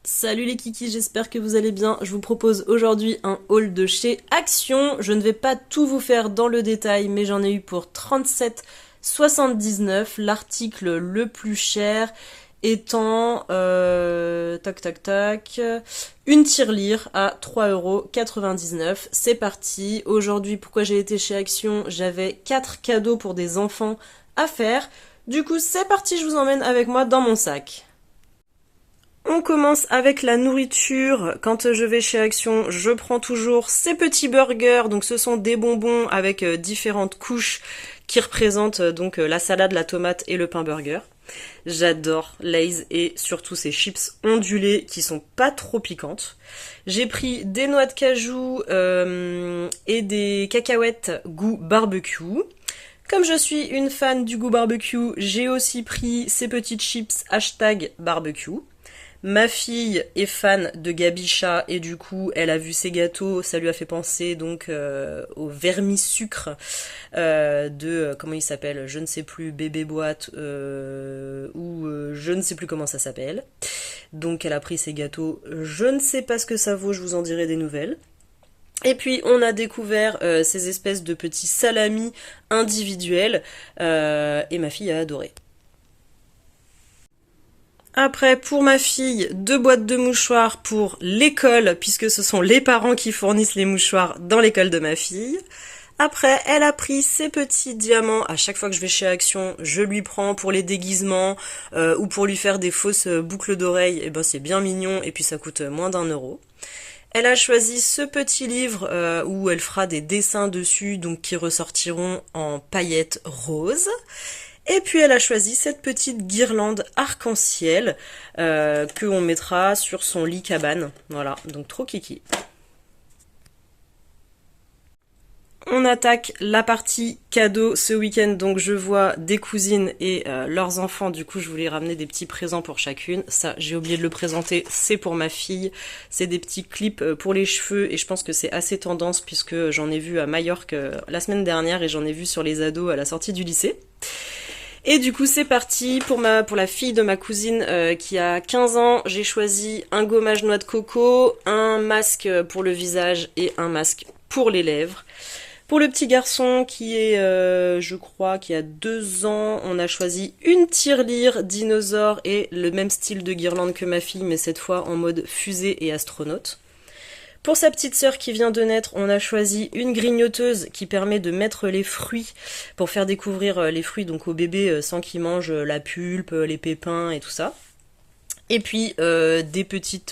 Salut les kikis, j'espère que vous allez bien. Je vous propose aujourd'hui un haul de chez Action. Je ne vais pas tout vous faire dans le détail, mais j'en ai eu pour 37,79. L'article le plus cher étant une tirelire à 3,99€. C'est parti. Aujourd'hui, pourquoi j'ai été chez Action? J'avais 4 cadeaux pour des enfants à faire. Du coup, c'est parti, je vous emmène avec moi dans mon sac. On commence avec la nourriture. Quand je vais chez Action, je prends toujours ces petits burgers. Donc ce sont des bonbons avec différentes couches qui représentent donc la salade, la tomate et le pain burger. J'adore Lay's et surtout ces chips ondulées qui sont pas trop piquantes. J'ai pris des noix de cajou et des cacahuètes goût barbecue. Comme je suis une fan du goût barbecue, j'ai aussi pris ces petites chips #barbecue. Ma fille est fan de Gabicha et du coup elle a vu ces gâteaux, ça lui a fait penser donc au vermi-sucre de, comment il s'appelle, je ne sais plus, bébé boîte ou je ne sais plus comment ça s'appelle. Donc elle a pris ces gâteaux, je ne sais pas ce que ça vaut, je vous en dirai des nouvelles. Et puis on a découvert ces espèces de petits salamis individuels et ma fille a adoré. Après, pour ma fille, 2 boîtes de mouchoirs pour l'école, puisque ce sont les parents qui fournissent les mouchoirs dans l'école de ma fille. Après, elle a pris ces petits diamants. À chaque fois que je vais chez Action, je lui prends pour les déguisements ou pour lui faire des fausses boucles d'oreilles. Et ben c'est bien mignon et puis ça coûte moins d'1€. Elle a choisi ce petit livre où elle fera des dessins dessus, donc qui ressortiront en paillettes roses. Et puis elle a choisi cette petite guirlande arc-en-ciel que on mettra sur son lit cabane. Voilà, donc trop kiki. On attaque la partie cadeau ce week-end, donc je vois des cousines et leurs enfants, du coup je voulais ramener des petits présents pour chacune. Ça, j'ai oublié de le présenter, c'est pour ma fille. C'est des petits clips pour les cheveux et je pense que c'est assez tendance puisque j'en ai vu à Majorque la semaine dernière et j'en ai vu sur les ados à la sortie du lycée. Et du coup c'est parti pour la fille de ma cousine qui a 15 ans. J'ai choisi un gommage noix de coco, un masque pour le visage et un masque pour les lèvres. Pour le petit garçon qui est, je crois, qui a 2 ans, on a choisi une tirelire dinosaure et le même style de guirlande que ma fille, mais cette fois en mode fusée et astronaute. Pour sa petite sœur qui vient de naître, on a choisi une grignoteuse qui permet de mettre les fruits pour faire découvrir les fruits donc au bébé sans qu'il mange la pulpe, les pépins et tout ça. Et puis des petits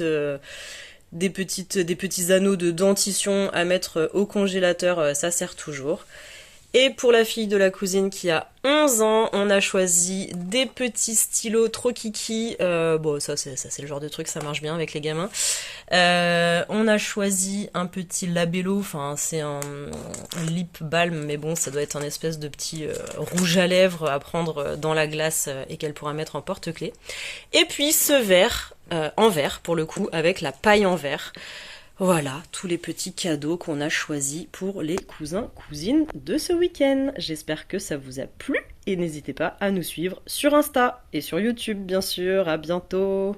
anneaux de dentition à mettre au congélateur, ça sert toujours. Et pour la fille de la cousine qui a 11 ans, on a choisi des petits stylos trop kiki. Bon, ça c'est le genre de truc, ça marche bien avec les gamins. On a choisi un petit labello, enfin c'est un lip balm, mais bon, ça doit être un espèce de petit rouge à lèvres à prendre dans la glace et qu'elle pourra mettre en porte-clés. Et puis ce verre, en verre pour le coup, avec la paille en verre. Voilà, tous les petits cadeaux qu'on a choisis pour les cousins-cousines de ce week-end. J'espère que ça vous a plu et n'hésitez pas à nous suivre sur Insta et sur YouTube, bien sûr. À bientôt!